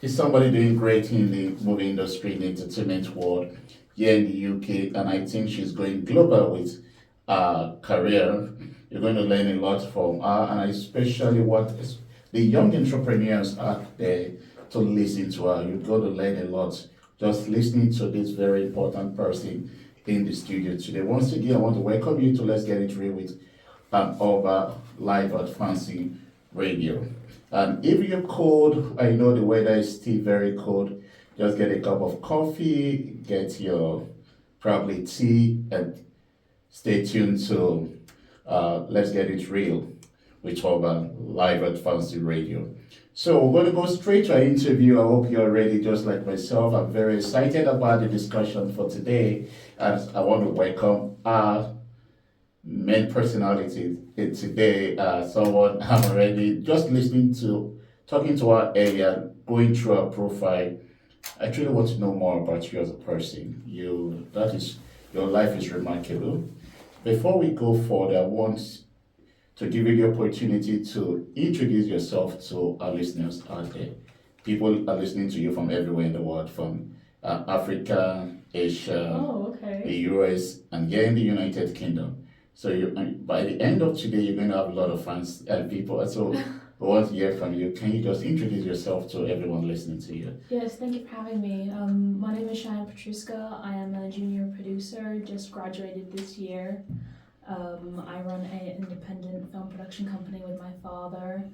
He's somebody doing great in the movie industry, in the entertainment world here in the UK, and I think she's going global with her career. You're going to learn a lot from her, and I especially want the young entrepreneurs out there to listen to her. You're going to learn a lot just listening to this very important person in the studio today. Once again, I want to welcome you to Let's Get It Real with over live at Fancy Radio. And if you're cold, I know the weather is still very cold. Just get a cup of coffee, get your probably tea, and stay tuned to Let's Get It Real with over live at Fancy Radio. So we're going to go straight to our interview. I hope you're ready, just like myself. I'm very excited about the discussion for today, and I want to welcome our main personality today. Someone I'm already just listening to, talking to her earlier, going through her profile. I truly want to know more about you as a person. Your life is remarkable. Before we go further, I want to give you the opportunity to introduce yourself to our listeners out there. People are listening to you from everywhere in the world, from Africa, Asia, the US, and here in the United Kingdom. So by the end of today, you're going to have a lot of fans and people. So I want to hear from you. Can you just introduce yourself to everyone listening to you? Yes, thank you for having me. My name is Cheyenne. I am a junior producer, just graduated this year. I run an independent film production company with my father.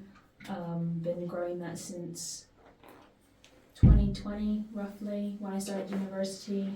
Been growing that since 2020, roughly, when I started university.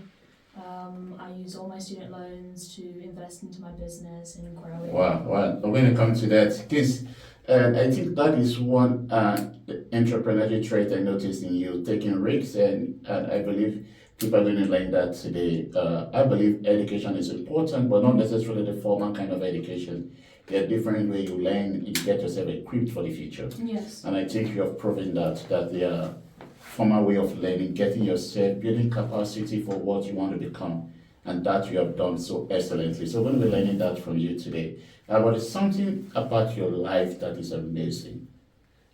I use all my student loans to invest into my business and grow it. Wow. I'm going to come to that because I think that is one entrepreneurial trait I noticed in you, taking risks, and I believe people are going to learn that today. I believe education is important, but not necessarily the formal kind of education. There are different ways you learn and you get yourself equipped for the future. Yes. And I think you have proven that there are formal way of learning, getting yourself, building capacity for what you want to become. And that you have done so excellently. So we're going to be learning that from you today. But it's something about your life that is amazing.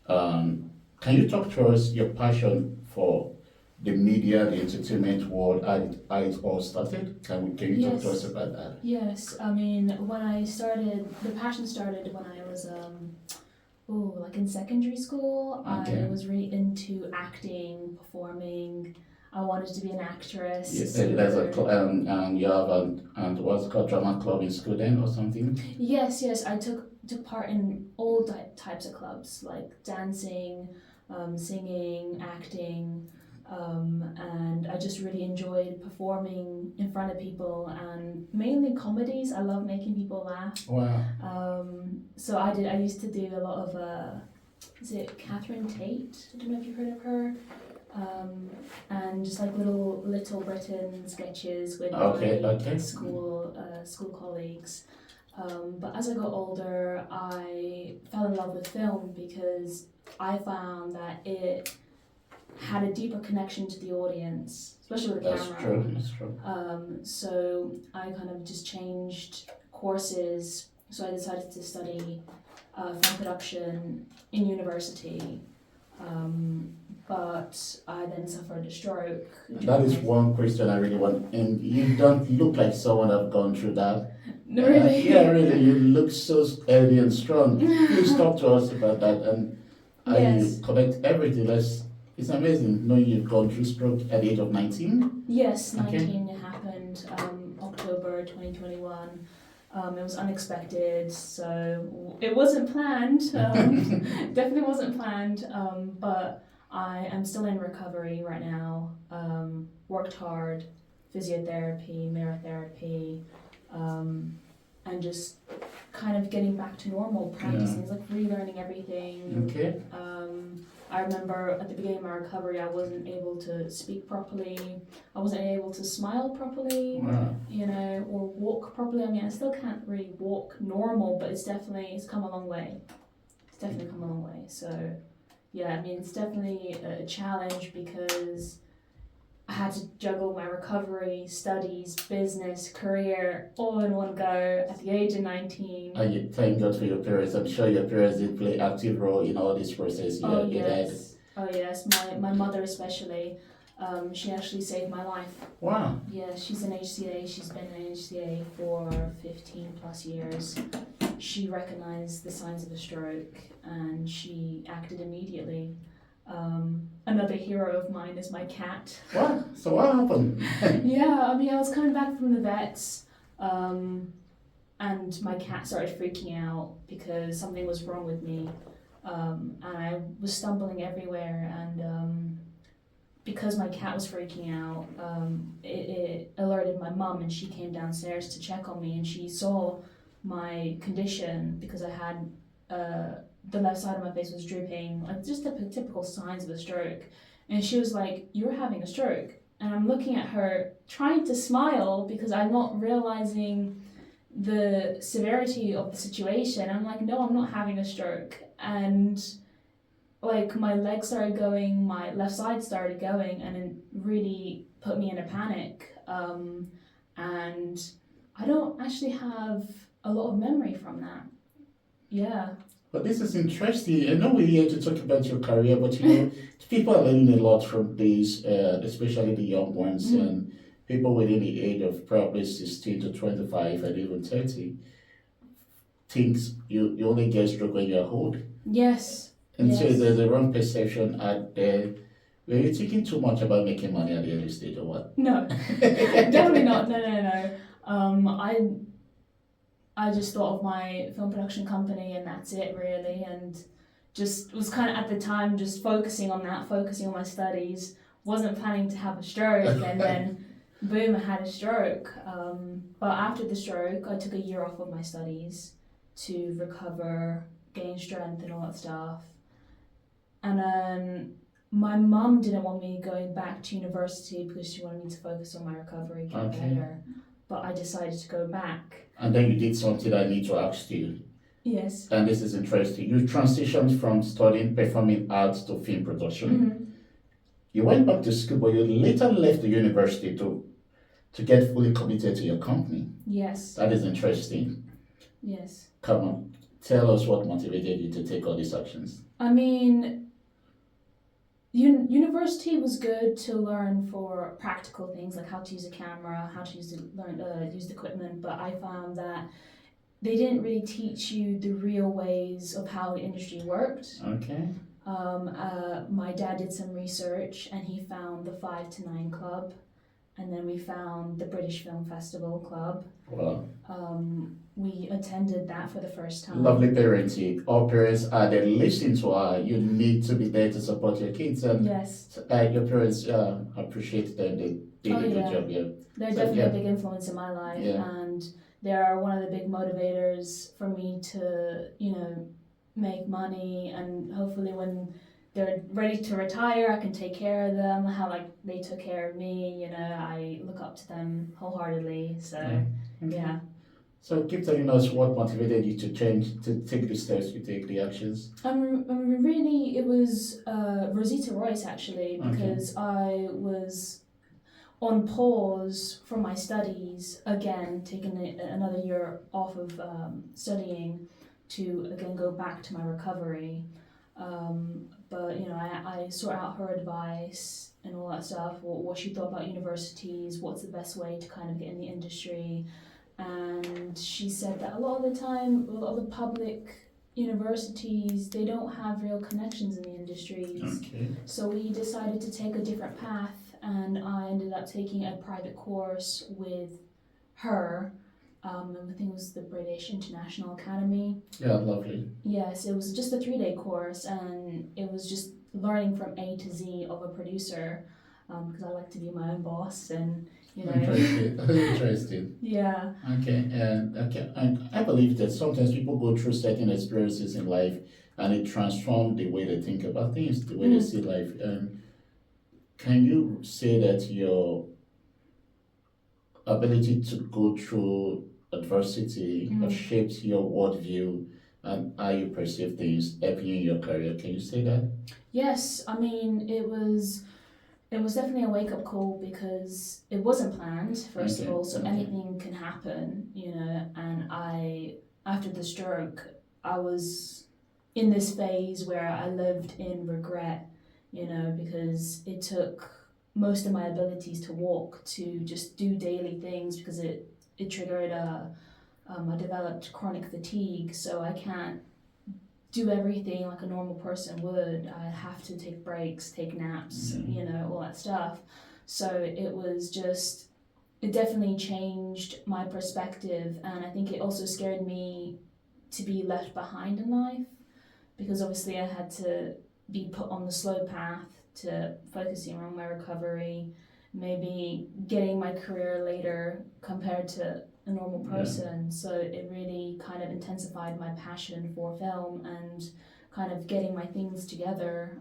Can you talk to us your passion for the media, the entertainment world, how it all started? Can you talk to us about that? Yes, I mean, when I started, the passion started when I was like in secondary school. Okay. I was really into acting, performing. I wanted to be an actress. Yes, there's and you have and what's it called, drama club in school then or something? Yes, I took part in all types of clubs, like dancing, singing, acting, and I just really enjoyed performing in front of people, and mainly comedies. I love making people laugh. Wow. So I used to do a lot of, is it Catherine Tate? I don't know if you've heard of her. And just like little Britain sketches with my school colleagues. But as I got older, I fell in love with film because I found that it had a deeper connection to the audience, especially with the camera. That's true. So I kind of just changed courses. So I decided to study film production in university. But I then suffered a stroke. That is one question I really want, and you don't look like someone that's gone through that. No, really? Yeah, really. You look so healthy and strong. Please talk to us about that and how you connect everything. It's amazing knowing you've gone through stroke at the age of 19. Yes, 19. It happened October 2021. It was unexpected, so it wasn't planned. Definitely wasn't planned, but I am still in recovery right now. Worked hard, physiotherapy, mirror therapy, and just kind of getting back to normal, practicing, like relearning everything. Okay. I remember at the beginning of my recovery, I wasn't able to speak properly. I wasn't able to smile properly, or walk properly. I mean, I still can't really walk normal, but it's come a long way. It's definitely come a long way. So, yeah, I mean, it's definitely a challenge because I had to juggle my recovery, studies, business, career, all in one go at the age of 19. And you thank God for your parents. I'm sure your parents did play active role in all this process. Yes. Oh yes, my mother especially. She actually saved my life. Wow. Yeah, she's an HCA. She's been an HCA for 15 plus years. She recognized the signs of a stroke and she acted immediately. Another hero of mine is my cat. What? So what happened? Yeah, I mean, I was coming back from the vets, and my cat started freaking out because something was wrong with me, and I was stumbling everywhere, and because my cat was freaking out, it alerted my mum, and she came downstairs to check on me, and she saw my condition because I had the left side of my face was drooping, like just the typical signs of a stroke. And she was like, "You're having a stroke." And I'm looking at her, trying to smile because I'm not realizing the severity of the situation. I'm like, "No, I'm not having a stroke." And like my legs started going, my left side started going, and it really put me in a panic. And I don't actually have a lot of memory from that. Yeah. But this is interesting. I know we're here to talk about your career, but you know, people are learning a lot from these, especially the young ones and people within the age of probably 16 to 25 and even 30 thinks you only get stroke when you're old. Yes. And so Yes. there's a wrong perception out there. Were you thinking too much about making money at the early stage or what? No, definitely not. No. I just thought of my film production company and that's it really, and just was kind of at the time just focusing on that, focusing on my studies. Wasn't planning to have a stroke, and then boom, I had a stroke. But after the stroke, I took a year off of my studies to recover, gain strength, and all that stuff. And my mum didn't want me going back to university because she wanted me to focus on my recovery, get better. But I decided to go back. And then you did something I need to ask you. Yes. And this is interesting. You transitioned from studying performing arts to film production. You went back to school, but you later left the university to get fully committed to your company. Yes. That is interesting. Yes. Come on, tell us what motivated you to take all these actions. I mean, university was good to learn for practical things like how to use a camera, how to use the equipment, but I found that they didn't really teach you the real ways of how the industry worked. Okay. My dad did some research and he found the 5 to 9 Club, and then we found the British Film Festival Club. Wow. We attended that for the first time. Lovely parenting. All parents are there listening to her. You need to be there to support your kids, and yes, your parents appreciate them. They did a good job. Yeah, they're definitely a big influence in my life, and they are one of the big motivators for me to make money, and hopefully when they're ready to retire, I can take care of them. How like they took care of me, I look up to them wholeheartedly. So yeah. So keep telling us what motivated you to change, to take the steps, to take the actions. Really, it was Rosita Royce actually, because I was on pause from my studies again, taking another year off of studying to again go back to my recovery. But I sought out her advice and all that stuff, what she thought about universities, what's the best way to kind of get in the industry. And she said that a lot of the time, a lot of the public universities, they don't have real connections in the industries. So we decided to take a different path, and I ended up taking a private course with her. I think it was the British International Academy. Yeah, lovely. Yes, it was just a 3-day course, and it was just learning from A to Z of a producer, because I like to be my own boss, and Interesting. Yeah. And I believe that sometimes people go through certain experiences in life, and it transforms the way they think about things, the way they see life. Can you say that your ability to go through adversity has shaped your worldview and how you perceive things, helping you in your career? Can you say that? Yes, I mean it was definitely a wake-up call because it wasn't planned, first of all, so anything can happen, and after the stroke, I was in this phase where I lived in regret, because it took most of my abilities to walk to just do daily things because it triggered I developed chronic fatigue, so I can't do everything like a normal person would. I have to take breaks, take naps, all that stuff. So it definitely changed my perspective, and I think it also scared me to be left behind in life because obviously I had to be put on the slow path to focusing on my recovery, maybe getting my career later compared to a normal person. So it really kind of intensified my passion for film and kind of getting my things together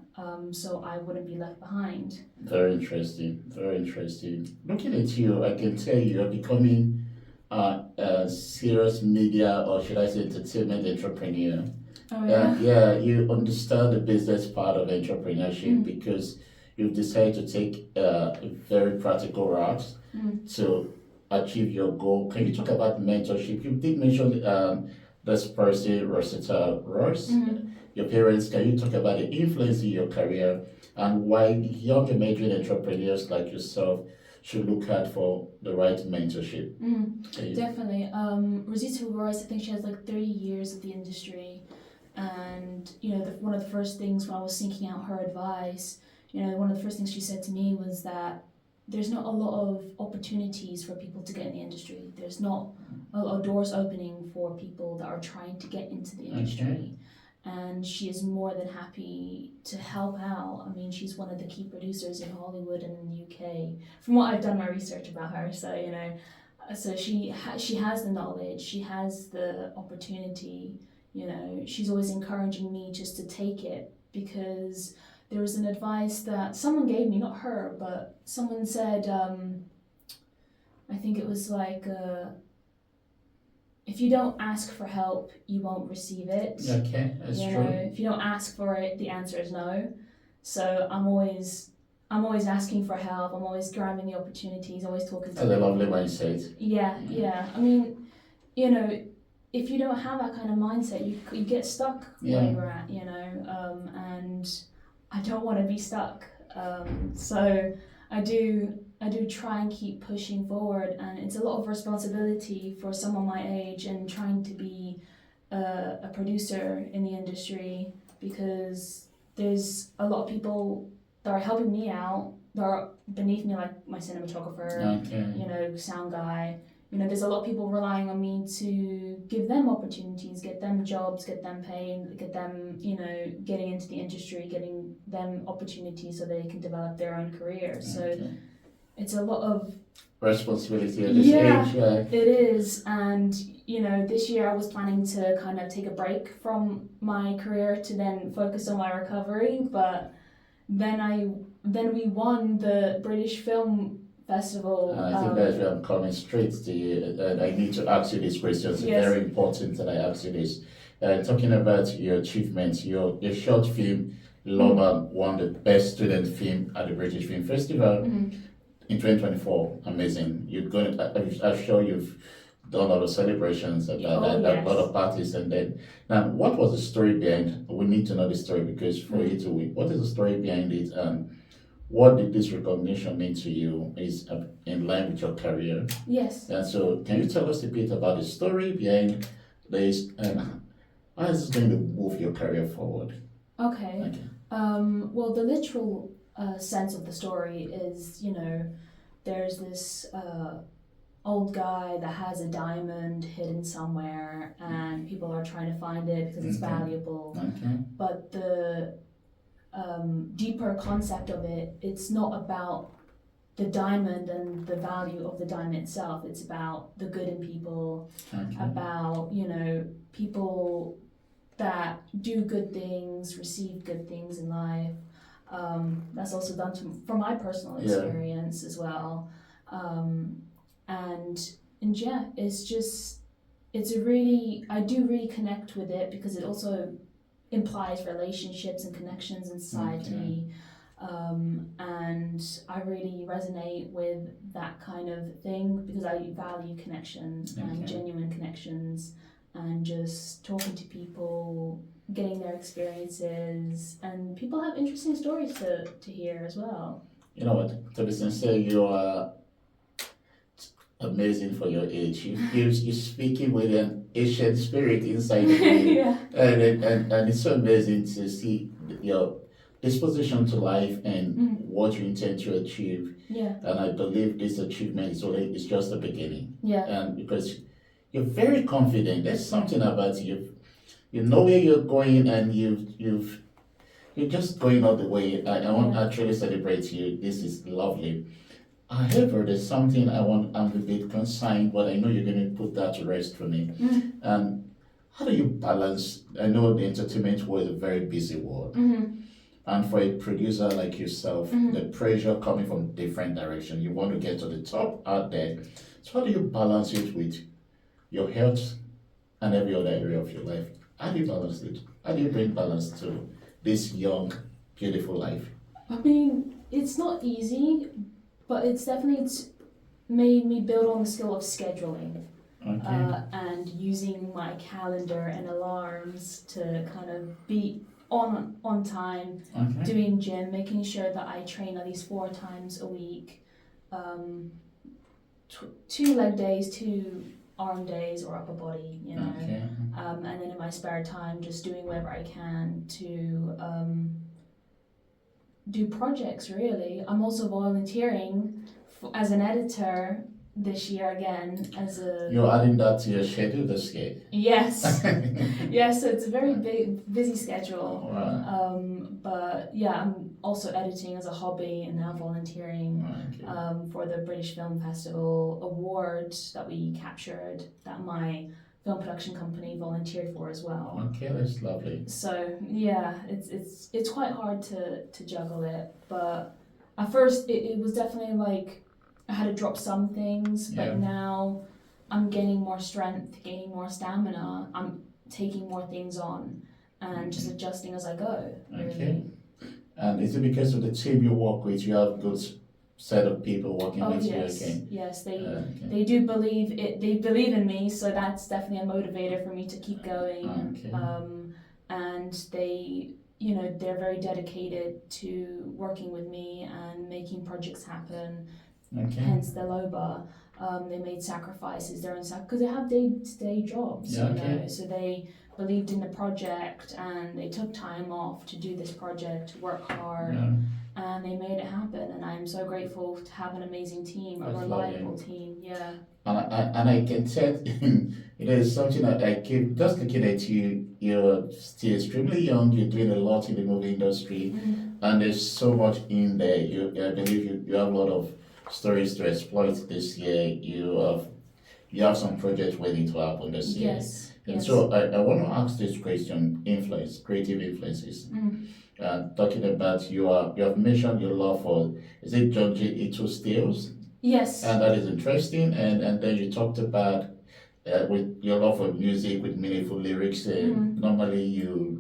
so I wouldn't be left behind. Very interesting. Very interesting. Looking at you, I can tell you're becoming a serious media, or should I say entertainment entrepreneur. Oh yeah. Yeah, you understand the business part of entrepreneurship because you've decided to take a very practical route to achieve your goal. Can you talk about mentorship? You did mention this person, Rosetta Ross. Your parents, can you talk about the influence in your career and why young emerging entrepreneurs like yourself should look out for the right mentorship? Definitely. Rosita Royce, I think she has like 30 years of the industry. And, one of the first things when I was seeking out her advice, one of the first things she said to me was that there's not a lot of opportunities for people to get in the industry. There's not a lot of doors opening for people that are trying to get into the industry. And she is more than happy to help out. I mean, she's one of the key producers in Hollywood and in the UK, from what I've done my research about her. So, so she has the knowledge, she has the opportunity. She's always encouraging me just to take it because there was an advice that someone gave me, not her, but someone said, I think it was like, if you don't ask for help, you won't receive it. Okay, that's true. If you don't ask for it, the answer is no. So I'm always asking for help. I'm always grabbing the opportunities, always talking to That's a lovely mindset. Yeah. I mean, if you don't have that kind of mindset, you get stuck where you're at, and I don't want to be stuck. So I do try and keep pushing forward, and it's a lot of responsibility for someone my age and trying to be a producer in the industry because there's a lot of people that are helping me out that are beneath me, like my cinematographer, sound guy. There's a lot of people relying on me to give them opportunities, get them jobs, get them paid, get them, getting into the industry, getting them opportunities so they can develop their own career. So it's a lot of responsibility at this age. It is. And, this year I was planning to kind of take a break from my career to then focus on my recovery. But then we won the British Film Festival. I think that's where I'm coming straight to you, and I need to ask you this question. It's very important that I ask you this. Talking about your achievements, your short film, Loba, won the Best Student Film at the British Film Festival in 2024. Amazing. I'm sure you've done a lot of celebrations, a lot of parties, and then now, what was the story behind? We need to know the story because for you to win, what is the story behind it? What did this recognition mean to you? Is in line with your career? Yes. And so, can you tell us a bit about the story behind this and how is this going to move your career forward? Okay. Well, the literal sense of the story is, there's this old guy that has a diamond hidden somewhere, and people are trying to find it because it's valuable. But the deeper concept of it, it's not about the diamond and the value of the diamond itself. It's about the good in people, about, people that do good things, receive good things in life. That's also done from my personal experience as well. And yeah, I do really connect with it because it also implies relationships and connections in society. And I really resonate with that kind of thing because I value connection and genuine connections and just talking to people, getting their experiences, and people have interesting stories to hear as well. You know what? To be sincere, you are amazing for your age. You're speaking with an ancient spirit inside of you. Yeah. And it's so amazing to see your disposition to life and what you intend to achieve. Yeah. And I believe this achievement is only it's just the beginning. Yeah. And because you're very confident, there's something about you. You know where you're going, and you're just going all the way. I want to actually celebrate you. This is lovely. However, there's something I'm a bit concerned, but I know you're going to put that to rest for me. How do you balance? I know the entertainment world is a very busy world, and for a producer like yourself, the pressure coming from different directions, you want to get to the top out there. So how do you balance it with your health and every other area of your life? How do you balance it? How do you bring balance to this young, beautiful life? I mean, it's not easy, but it's definitely made me build on the skill of scheduling. Okay. And using my calendar and alarms to kind of be on time, Okay. doing gym, making sure that I train at least 4 times a week, 2 leg days, 2 arm days or upper body, you know. Okay. And then in my spare time, just doing whatever I can to do projects. Really, I'm also volunteering as an editor this year again as a You're adding that to your schedule this year. yes. Yes, so it's a very busy schedule. Right. But yeah, I'm also editing as a hobby and now volunteering Okay. for the British Film Festival award that we captured, that my film production company volunteered for as well. Okay, that's lovely. So yeah, it's quite hard to juggle it, but at first it was definitely like I had to drop some things, but now I'm gaining more strength, gaining more stamina. I'm taking more things on and just adjusting as I go. Really. Okay. And is it because of the team you work with? You have good set of people working with yes. you. Okay. Yes, they do believe it. They believe in me, so that's definitely a motivator for me to keep going. Okay. And they, they're very dedicated to working with me and making projects happen. Okay. Hence the LOBA. They made sacrifices because they have day-to-day jobs, so they believed in the project and they took time off to do this project, to work hard, and they made it happen. And I'm so grateful to have an amazing team, a reliable team. Yeah. And I can tell it is something that I keep just looking at you. You're still extremely young. You're doing a lot in the movie industry, and there's so much in there. I believe you have a lot of stories to exploit this year. You have some projects waiting to happen this year. Yes. And so I want to ask this question: creative influences. Talking about you have mentioned your love for, is it Junji Ito's tales? Yes. And that is interesting. And then you talked about with your love for music with meaningful lyrics. Normally you're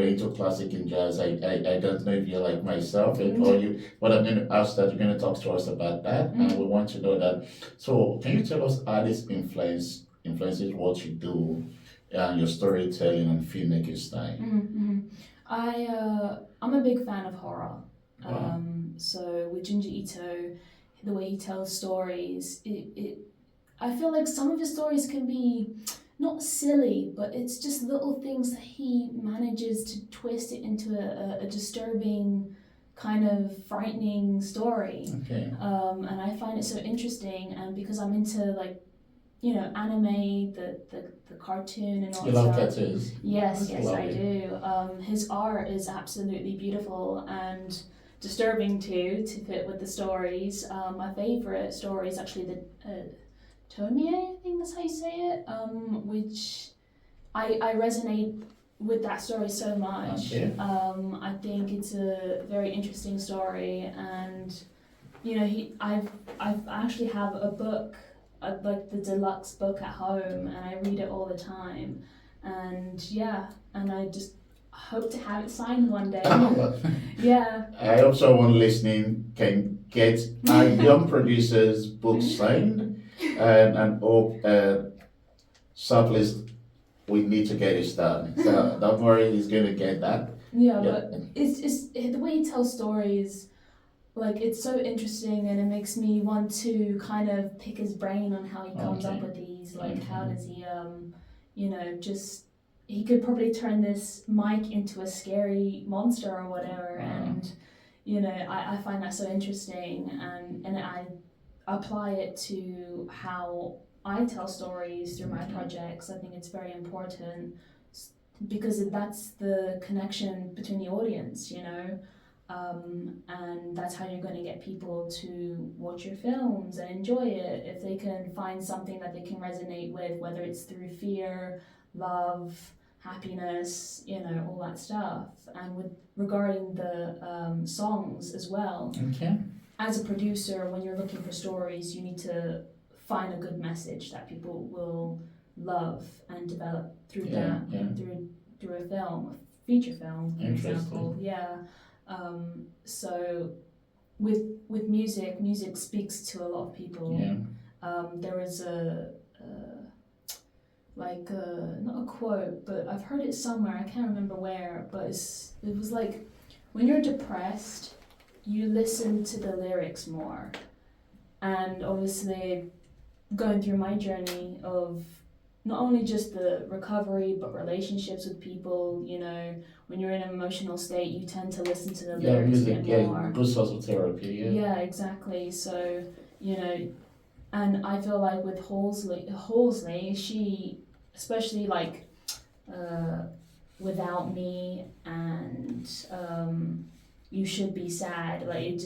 into classic and jazz. I don't know if you're like myself, but I'm going to ask that you're going to talk to us about that, and we want to know that. So, can you tell us how this influences what you do, and your storytelling and filmmaking style? I'm a big fan of horror. Wow. So with Junji Ito, the way he tells stories, I feel like some of his stories can be not silly, but it's just little things that he manages to twist it into a disturbing, kind of frightening story. Okay. And I find it so interesting, and because I'm into anime, the cartoon and all that. You love cartoons? Yes, I do. His art is absolutely beautiful and disturbing too, to fit with the stories. My favourite story is actually the Tomie, I think that's how you say it, which I resonate with that story so much. Okay. I think it's a very interesting story, and I've actually have a book, like the deluxe book at home, and I read it all the time, and I just hope to have it signed one day. Yeah. I hope someone listening can get our young producer's book signed, and hope So please, we need to get it done. So don't worry, he's going to get that. Yeah, Yeah. but it's the way he tells stories. Like it's so interesting, and it makes me want to kind of pick his brain on how he comes up Okay. with these. Like, Okay. how does he, just he could probably turn this mic into a scary monster or whatever, and I find that so interesting, and I apply it to how I tell stories through my projects. I think it's very important because that's the connection between the audience. And that's how you're going to get people to watch your films and enjoy it. If they can find something that they can resonate with, whether it's through fear, love, happiness, all that stuff. And with regarding the songs as well, Okay. as a producer, when you're looking for stories, you need to find a good message that people will love and develop through through a film, a feature film, for example. Yeah. So with music speaks to a lot of people. Yeah. There is not a quote, but I've heard it somewhere. I can't remember where, but it was like, when you're depressed, you listen to the lyrics more. And obviously, going through my journey of not only just the recovery, but relationships with people, when you're in an emotional state, you tend to listen to the lyrics music, a bit more. good source of therapy, Yeah, exactly. So, and I feel like with Halsey, she, especially like, Without Me and You Should Be Sad, like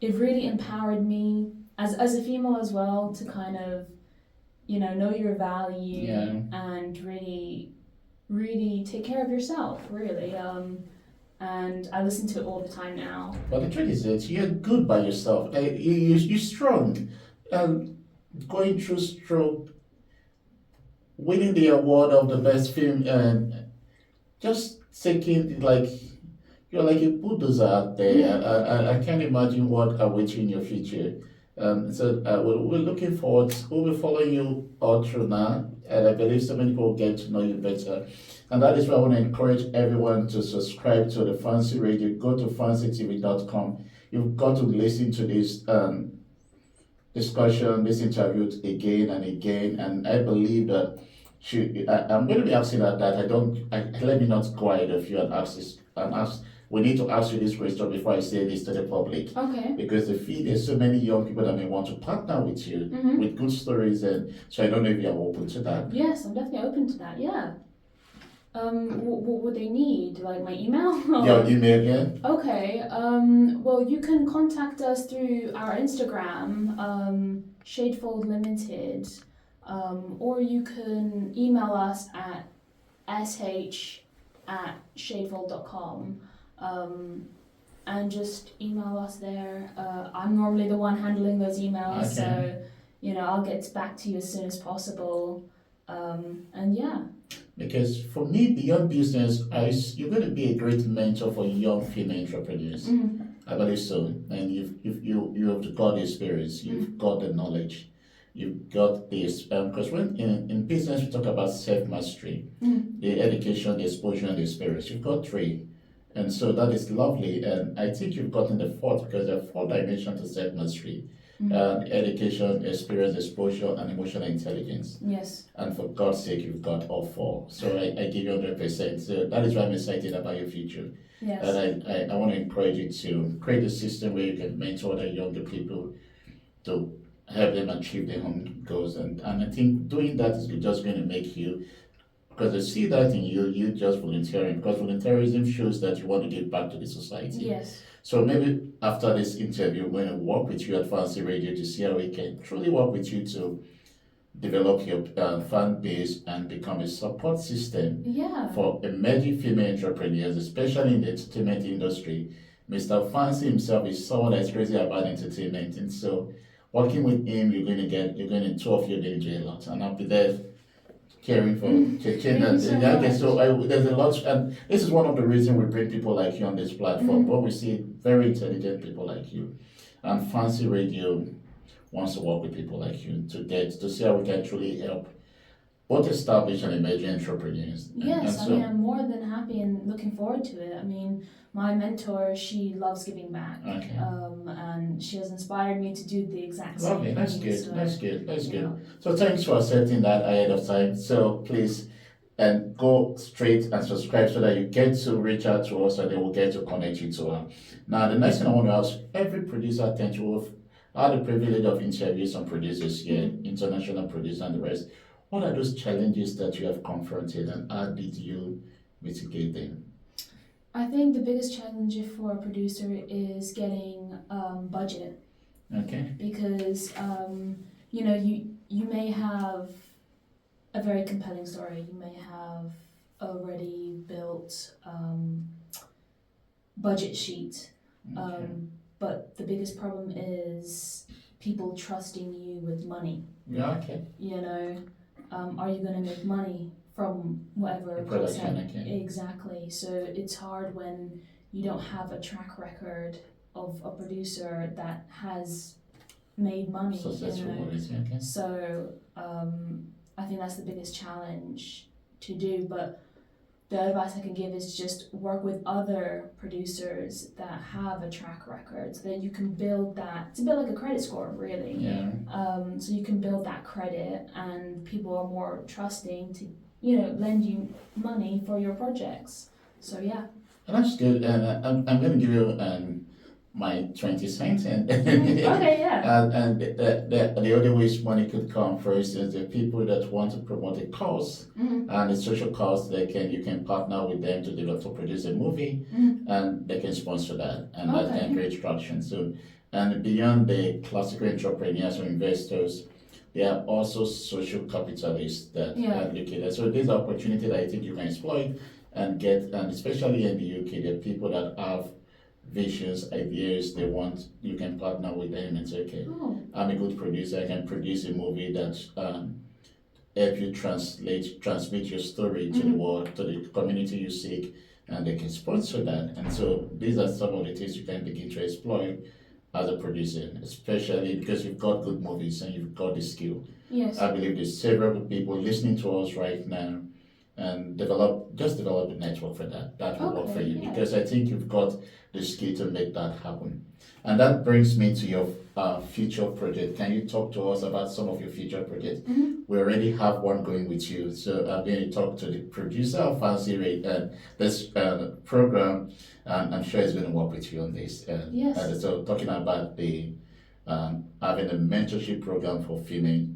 it really empowered me as a female as well to kind of, know your value and really, really take care of yourself, really. And I listen to it all the time now. But the truth is that you're good by yourself. You're strong. Going through stroke, winning the award of the best film, and just taking, like, you're like a bulldozer out there. I can't imagine what awaits you in your future. We're looking forward. We'll be following you all through now, and I believe so many people will get to know you better. And that is why I want to encourage everyone to subscribe to the Fancy Radio. Go to fancytv.com. You've got to listen to this discussion, this interview again and again. And I believe that I'm going to be asking that let me not go ahead of you and ask this and ask. We need to ask you this question before I say this to the public. Okay. Because there's so many young people that may want to partner with you with good stories, and so I don't know if you're open to that. Yes, I'm definitely open to that. Yeah. What would they need? Like my email? Your email, yeah. Okay. Well, you can contact us through our Instagram, Shadefold Limited, or you can email us at sh@shadefold.com. And just email us there. I'm normally the one handling those emails, so I'll get back to you as soon as possible. And yeah. Because for me, beyond business, you're going to be a great mentor for young female entrepreneurs. I believe so. And you have got the experience, you've got the knowledge, you've got this. Because when in business we talk about self-mastery, the education, the exposure, and the experience. You've got three. And so that is lovely. And I think you've gotten the fourth, because there are 4 dimensions to self-mastery. Education, experience, exposure, and emotional intelligence. Yes. And for God's sake, you've got all 4. So I give you 100%. So that is why I'm excited about your future. Yes. And I want to encourage you to create a system where you can mentor the younger people to help them achieve their own goals. And I think doing that is just going to make you, because I see that in you just volunteering, because volunteerism shows that you want to give back to the society. Yes. So maybe after this interview, we're going to work with you at Fancy Radio to see how we can truly work with you to develop your fan base and become a support system for emerging female entrepreneurs, especially in the entertainment industry. Mr. Fancy himself is someone that's crazy about entertainment, and so working with him, two of you are going to enjoy a lot, and I'll be there caring for Cheyenne. So there's a lot, and this is one of the reasons we bring people like you on this platform. But we see very intelligent people like you, and Fancy Radio wants to work with people like you to see how we can truly help both established and emerging entrepreneurs. Yes, I mean, I'm more than happy and looking forward to it. I mean, my mentor, she loves giving back, Okay. and she has inspired me to do the exact same Lovely, thing. that's good, So, that's good, that's you good. know, So thanks for accepting that ahead of time. So please, and go straight and subscribe so that you get to reach out to us and they will get to connect you to her. Now, the next thing I want to ask every producer I tend to have had the privilege of interviewing some producers here, international producers and the rest. What are those challenges that you have confronted and how did you mitigate them? I think the biggest challenge for a producer is getting budget, Okay. because you know, you may have a very compelling story. You may have already built budget sheet, Okay. but the biggest problem is people trusting you with money. Yeah, okay. You know, are you going to make money from whatever The production, content? okay. Exactly. So it's hard when you don't have a track record of a producer that has made money. Successful You know? movies, okay. So I think that's the biggest challenge to do. But the advice I can give is just work with other producers that have a track record, so that you can build that. It's a bit like a credit score, really. Yeah. So you can build that credit, and people are more trusting to, you know, lend you money for your projects. So yeah. That's good. And I'm going to give you my 20 cents. And Okay, yeah. the other ways money could come first is the people that want to promote a cause and a social cause. You can partner with them to develop to produce a movie, and they can sponsor that, and that can create traction. So, and beyond the classical entrepreneurs or investors, there are also social capitalists that are looking at. So there's an opportunity that I think you can exploit and get, and especially in the UK, there are people that have visions, ideas they want. You can partner with them and say, okay, I'm a good producer. I can produce a movie that help you transmit your story to the world, to the community you seek, and they can sponsor that. And so these are some of the things you can begin to exploit as a producer, especially because you've got good movies and you've got the skill. Yes. I believe there's several people listening to us right now, and develop a network for that. That will work for you, because I think you've got the skill to make that happen. And that brings me to your future project. Can you talk to us about some of your future projects? We already have one going with you, so I'm going to talk to the producer of Fancy Rate and this program, and I'm sure he's going to work with you on this. Yes. So talking about the having a mentorship program for female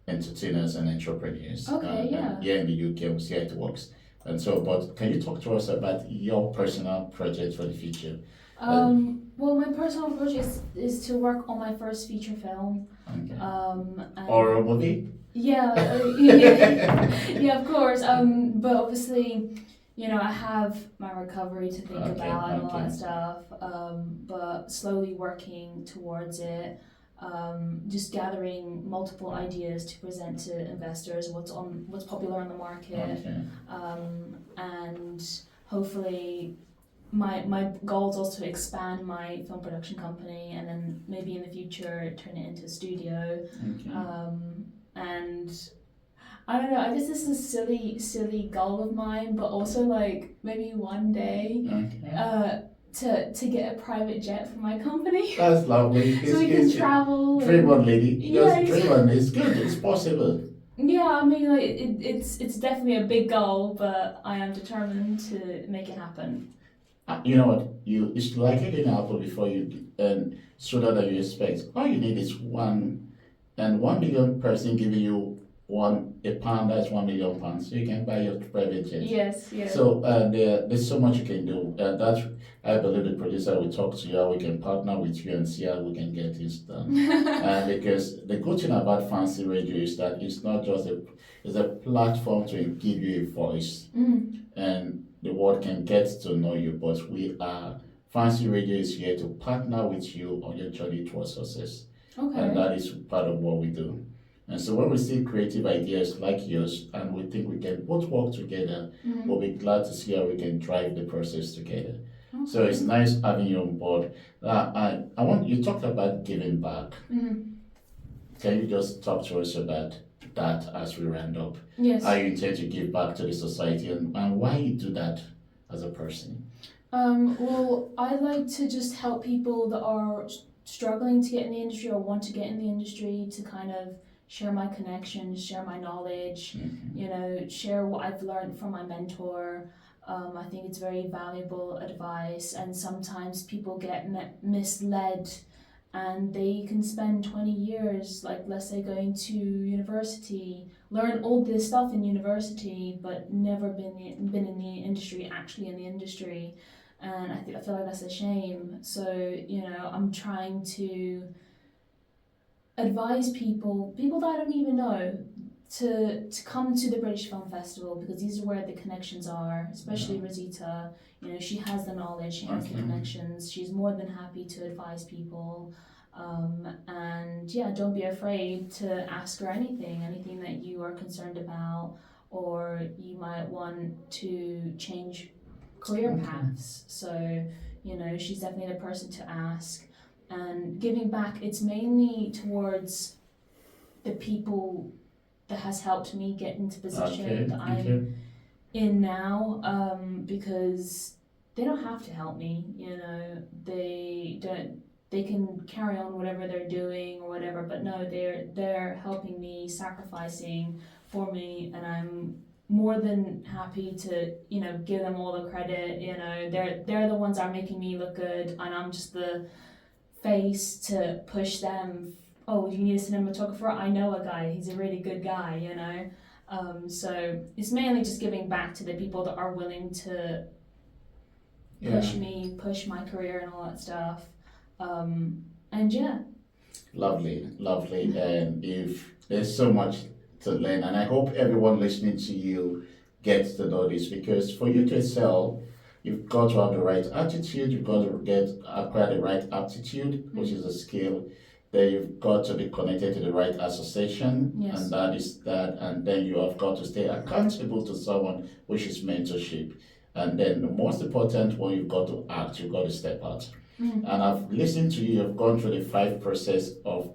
entertainers and entrepreneurs. And here in the UK, we'll see how it works. And so, but can you talk to us about your personal project for the future? Well, my personal project is to work on my first feature film. Okay. And or a movie? Yeah, yeah, of course. But obviously, you know, I have my recovery to think about and all that stuff. But slowly working towards it. Just gathering multiple ideas to present to investors, what's popular on the market, and hopefully my goal is also to expand my film production company, and then maybe in the future turn it into a studio. And I don't know, I guess this is a silly goal of mine, but also like maybe one day to get a private jet for my company. That's lovely. So we can travel. Dream on, lady. Yeah, Just dream on. It's good. It's possible. Yeah, I mean, like it's definitely a big goal, but I am determined to make it happen. You know what? It's like it didn't happen before you, and sooner than you expect. All you need is 1 million person giving you a pound. That's £1 million. So you can buy your private jet. Yes. So there's so much you can do. That I believe the producer will talk to you how we can partner with you and see how we can get this done. Because the good thing about Fancy Radio is that it's not just it's a platform to give you a voice, and the world can get to know you. But Fancy Radio is here to partner with you on your journey towards success. And that is part of what we do. And so when we see creative ideas like yours and we think we can both work together, we'll be glad to see how we can drive the process together. So it's nice having you on board. I want you talked about giving back. Can you just talk to us about that as we round up. Yes. How you intend to give back to the society, and why you do that as a person. Well, I like to just help people that are struggling to get in the industry or want to get in the industry to kind of share my connections, share my knowledge, share what I've learned from my mentor. I think it's very valuable advice, and sometimes people get misled and they can spend 20 years, like let's say going to university, learn all this stuff in university, but never been in the industry, actually in the industry. And I feel like that's a shame. So, I'm trying to advise people that I don't even know, to come to the British Film Festival, because these are where the connections are, especially Rosita. She has the knowledge, she has the connections, she's more than happy to advise people. And yeah, don't be afraid to ask her anything that you are concerned about, or you might want to change career paths. So, she's definitely the person to ask. And giving back, it's mainly towards the people that has helped me get into the position that I'm in now, because they don't have to help me, they can carry on whatever they're doing or whatever, but no, they're helping me, sacrificing for me, and I'm more than happy to give them all the credit. They're the ones that are making me look good, and I'm just the face to push them. Oh, do you need a cinematographer? I know a guy, he's a really good guy. So it's mainly just giving back to the people that are willing to push me, push my career and all that stuff. And yeah. Lovely. And if there's so much to learn, and I hope everyone listening to you gets to know this, because for you to excel, you've got to have the right attitude, you've got to acquire the right aptitude, which is a skill. Then you've got to be connected to the right association, yes. And that is that. And then you have got to stay accountable to someone, which is mentorship. And then the most important one, you've got to act, you've got to step out. And I've listened to you, you've gone through the 5 process of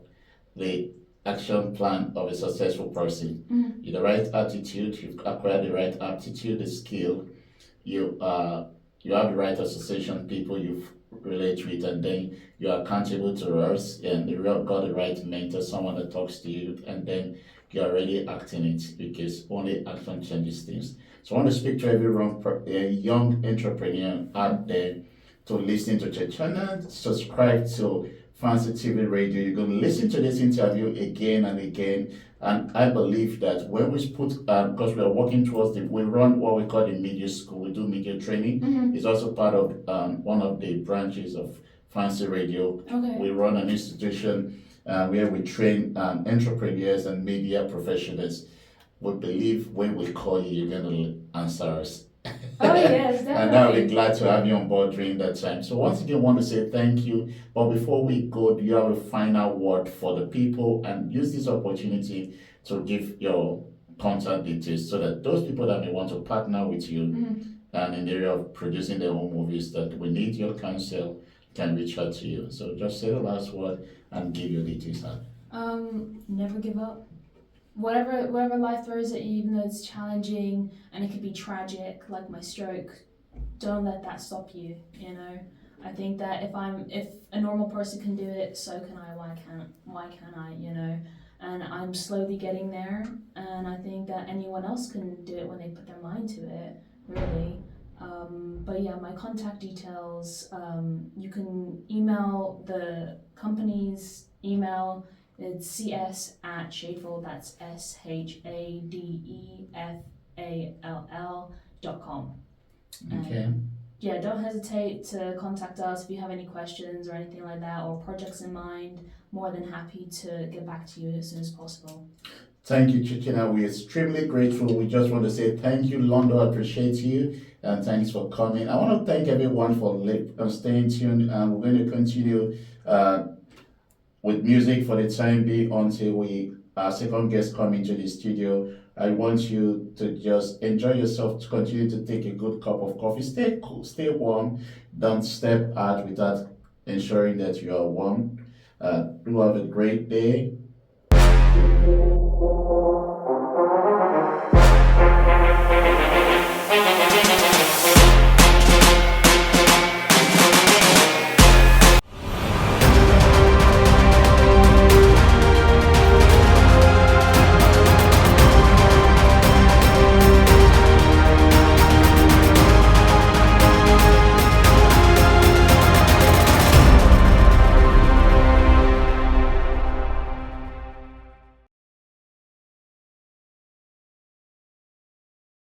the action plan of a successful person. You the right attitude, you've acquired the right aptitude, the skill, you have the right association, people you relate with, and then you're accountable to us, and you've got the right mentor, someone that talks to you, and then you're already acting it, because only action changes things. So I want to speak to every young entrepreneur out there to listen to Cheyenne, subscribe to Fancy TV Radio. You're going to listen to this interview again and again. And I believe that when we put, because we are working towards we run what we call the media school, we do media training. It's also part of one of the branches of Fancy Radio. Okay. We run an institution where we train entrepreneurs and media professionals. We believe when we call you, you're going to answer us. Oh yes, definitely. And I'll be glad to have you on board during that time. So once again, I want to say thank you. But before we go, do you have a final word for the people, and use this opportunity to give your contact details so that those people that may want to partner with you and in the area of producing their own movies that we need your counsel can reach out to you. So just say the last word and give your details out. Never give up. Whatever life throws at you, even though it's challenging and it could be tragic, like my stroke, don't let that stop you. I think that if a normal person can do it, so can I. Why can't I? And I'm slowly getting there, and I think that anyone else can do it when they put their mind to it, really. But yeah, my contact details, you can email the company's email. It's cs@shadefall, that's shadefall.com. Okay. Yeah, don't hesitate to contact us if you have any questions or anything like that, or projects in mind. More than happy to get back to you as soon as possible. Thank you, Chichina. We're extremely grateful. We just want to say thank you, Londo. I appreciate you, and thanks for coming. I want to thank everyone for staying tuned, and we're going to continue with music for the time being until our second guest come into the studio. I want you to just enjoy yourself, to continue to take a good cup of coffee. Stay cool, stay warm. Don't step out without ensuring that you are warm. Do have a great day.